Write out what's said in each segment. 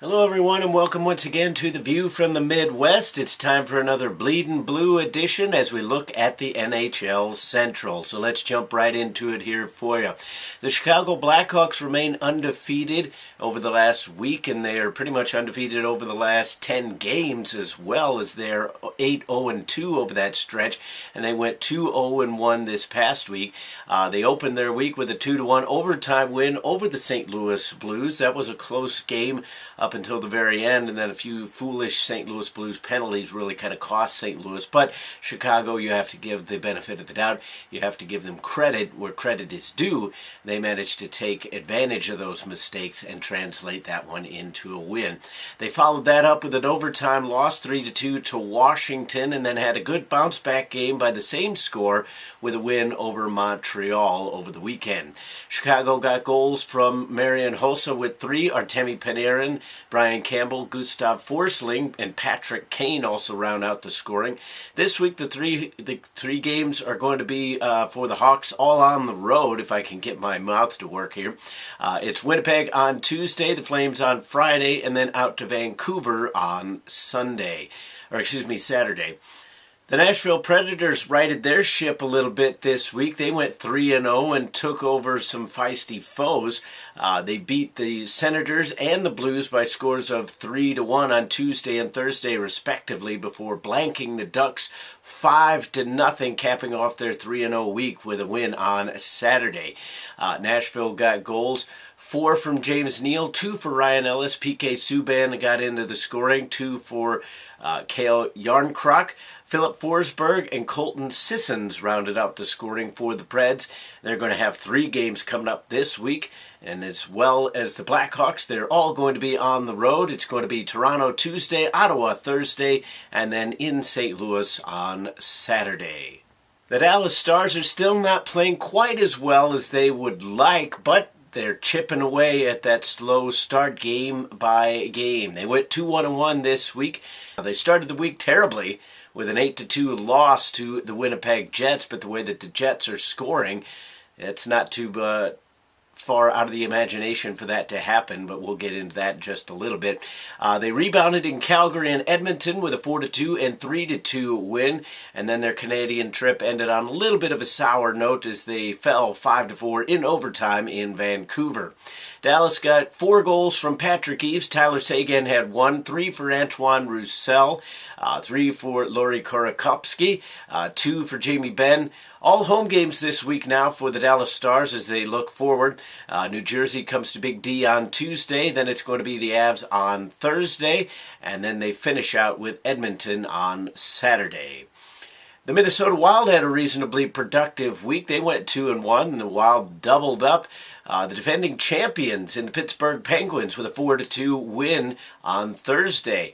Hello everyone and welcome once again to The View from the Midwest. It's time for another Bleedin' Blue edition as we look at the NHL Central. So let's jump right into it here for you. The Chicago Blackhawks remain undefeated over the last week, and they are pretty much undefeated over the last 10 games as well, as they're 8-0-2 over that stretch, and they went 2-0-1 this past week. They opened their week with a 2-1 overtime win over the St. Louis Blues. That was a close game up until the very end, and then a few foolish St. Louis Blues penalties really kind of cost St. Louis. But Chicago, you have to give the benefit of the doubt. You have to give them credit where credit is due. They managed to take advantage of those mistakes and translate that one into a win. They followed that up with an overtime loss, 3-2 to Washington, and then had a good bounce-back game by the same score with a win over Montreal over the weekend. Chicago got goals from Marian Hossa with 3, Artemi Panarin, Brian Campbell, Gustav Forsling, and Patrick Kane also round out the scoring. This week, the three games are going to be for the Hawks all on the road, if I can get my mouth to work here. It's Winnipeg on Tuesday, the Flames on Friday, and then out to Vancouver on Saturday. The Nashville Predators righted their ship a little bit this week. They went 3-0 and took over some feisty foes. They beat the Senators and the Blues by scores of 3-1 on Tuesday and Thursday respectively, before blanking the Ducks 5-0, capping off their 3-0 week with a win on Saturday. Nashville got goals, 4 from James Neal, 2 for Ryan Ellis. PK Subban got into the scoring, 2 for Cale Yarncroc. Philip Forsberg and Colton Sissons rounded out the scoring for the Preds. They're going to have 3 games coming up this week, and as well as the Blackhawks, they're all going to be on the road. It's going to be Toronto Tuesday, Ottawa Thursday, and then in St. Louis on Saturday. The Dallas Stars are still not playing quite as well as they would like, but they're chipping away at that slow start game by game. They went 2-1-1 this week. They started the week terribly with an 8-2 loss to the Winnipeg Jets, but the way that the Jets are scoring, it's not too far out of the imagination for that to happen, but we'll get into that in just a little bit. They rebounded in Calgary and Edmonton with a 4-2 and 3-2 win, and then their Canadian trip ended on a little bit of a sour note as they fell 5-4 in overtime in Vancouver. Dallas got 4 goals from Patrick Eaves. Tyler Seguin had 1, 3 for Antoine Roussel, 3 for Lauri Korakopski, 2 for Jamie Benn. All home games this week now for the Dallas Stars as they look forward. New Jersey comes to Big D on Tuesday, then it's going to be the Avs on Thursday, and then they finish out with Edmonton on Saturday. The Minnesota Wild had a reasonably productive week. They went 2-1, and the Wild doubled up the defending champions in the Pittsburgh Penguins with a 4-2 win on Thursday.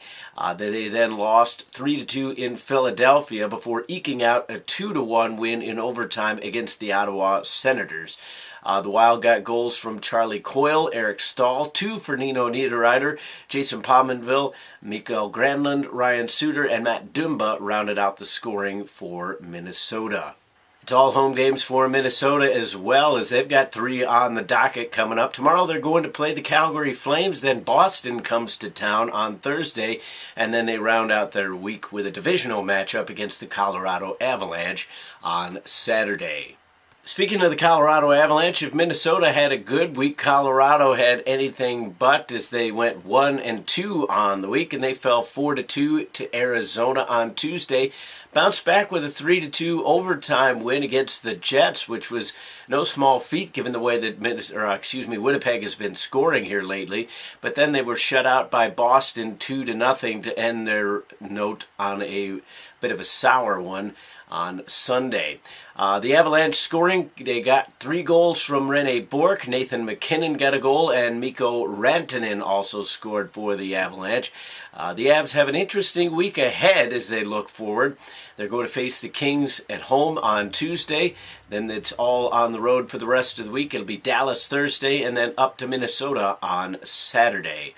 They then lost 3-2 in Philadelphia before eking out a 2-1 win in overtime against the Ottawa Senators. The Wild got goals from Charlie Coyle, Eric Stahl, 2 for Nino Niederreiter, Jason Pominville, Mikael Granlund, Ryan Suter, and Matt Dumba rounded out the scoring for Minnesota. It's all home games for Minnesota as well, as they've got 3 on the docket coming up. Tomorrow they're going to play the Calgary Flames, then Boston comes to town on Thursday, and then they round out their week with a divisional matchup against the Colorado Avalanche on Saturday. Speaking of the Colorado Avalanche, if Minnesota had a good week, Colorado had anything but, as they went 1-2 on the week, and they fell 4-2 to Arizona on Tuesday. Bounced back with a 3-2 overtime win against the Jets, which was no small feat given the way that Winnipeg has been scoring here lately. But then they were shut out by Boston 2-0 to end their note on a bit of a sour one on Sunday. The Avalanche scoring, they got 3 goals from Rene Bourque. Nathan McKinnon got a goal, and Mikko Rantanen also scored for the Avalanche. The Avs have an interesting week ahead as they look forward. They're going to face the Kings at home on Tuesday. Then it's all on the road for the rest of the week. It'll be Dallas Thursday, and then up to Minnesota on Saturday.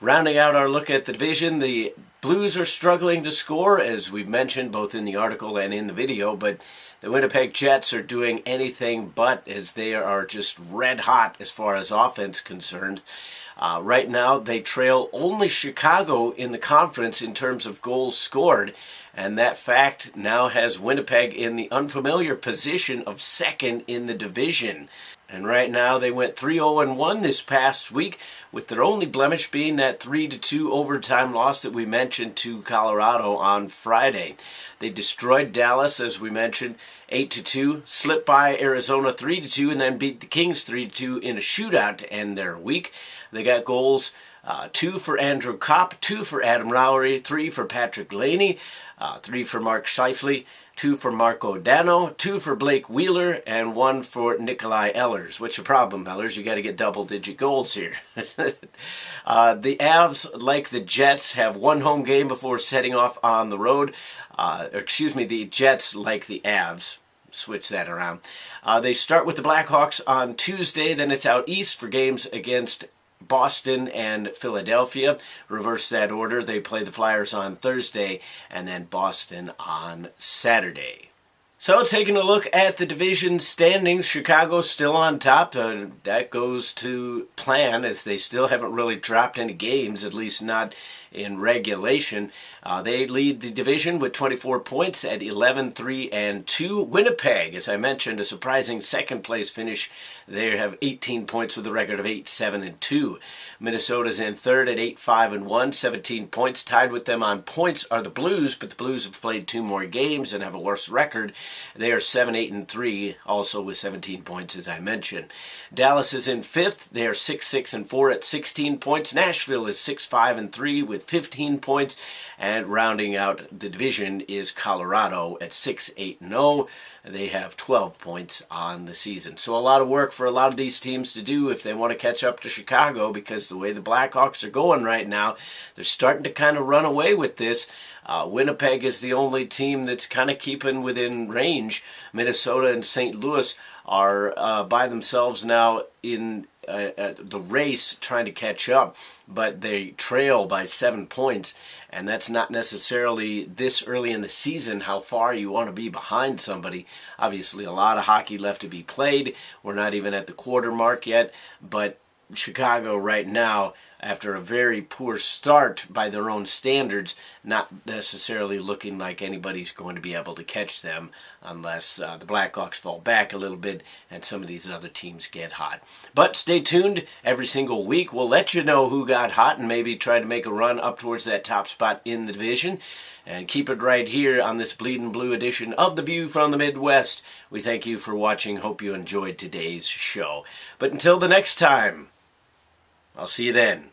Rounding out our look at the division, the Blues are struggling to score, as we've mentioned both in the article and in the video, but the Winnipeg Jets are doing anything but, as they are just red hot as far as offense concerned. Right now, they trail only Chicago in the conference in terms of goals scored, and that fact now has Winnipeg in the unfamiliar position of second in the division. And right now they went 3-0-1 this past week, with their only blemish being that 3-2 overtime loss that we mentioned to Colorado on Friday. They destroyed Dallas, as we mentioned, 8-2, slipped by Arizona 3-2, and then beat the Kings 3-2 in a shootout to end their week. They got goals, 2 for Andrew Kopp, 2 for Adam Lowry, 3 for Patrick Laney, 3 for Mark Scheifele, 2 for Marco Dano, 2 for Blake Wheeler, and 1 for Nikolai Ehlers. What's your problem, Ehlers? You got to get double-digit goals here. The Avs, like the Jets, have one home game before setting off on the road. The Jets, like the Avs. Switch that around. They start with the Blackhawks on Tuesday, then it's out east for games against Boston and Philadelphia. Reverse that order. They play the Flyers on Thursday and then Boston on Saturday. So taking a look at the division standings, Chicago's still on top. That goes to plan, as they still haven't really dropped any games, at least not in regulation. They lead the division with 24 points at 11-3-2. Winnipeg, as I mentioned, a surprising second place finish. They have 18 points with a record of 8-7-2. Minnesota's in third at 8-5-1, 17 points. Tied with them on points are the Blues, but the Blues have played 2 more games and have a worse record. They are 7-8-3, also with 17 points, as I mentioned. Dallas is in fifth. They are 6-6-4 at 16 points. Nashville is 6-5-3 with 15 points. And rounding out the division is Colorado at 6-8-0. They have 12 points on the season. So a lot of work for a lot of these teams to do if they want to catch up to Chicago, because the way the Blackhawks are going right now, they're starting to kind of run away with this. Winnipeg is the only team that's kind of keeping within range. Minnesota and St. Louis are by themselves now in the race trying to catch up, but they trail by 7 points, and that's not necessarily this early in the season how far you want to be behind somebody. Obviously a lot of hockey left to be played. We're not even at the quarter mark yet, but Chicago right now, after a very poor start by their own standards, not necessarily looking like anybody's going to be able to catch them unless the Blackhawks fall back a little bit and some of these other teams get hot. But stay tuned. Every single week we'll let you know who got hot and maybe try to make a run up towards that top spot in the division. And keep it right here on this Bleeding Blue edition of The View from the Midwest. We thank you for watching. Hope you enjoyed today's show. But until the next time, I'll see you then.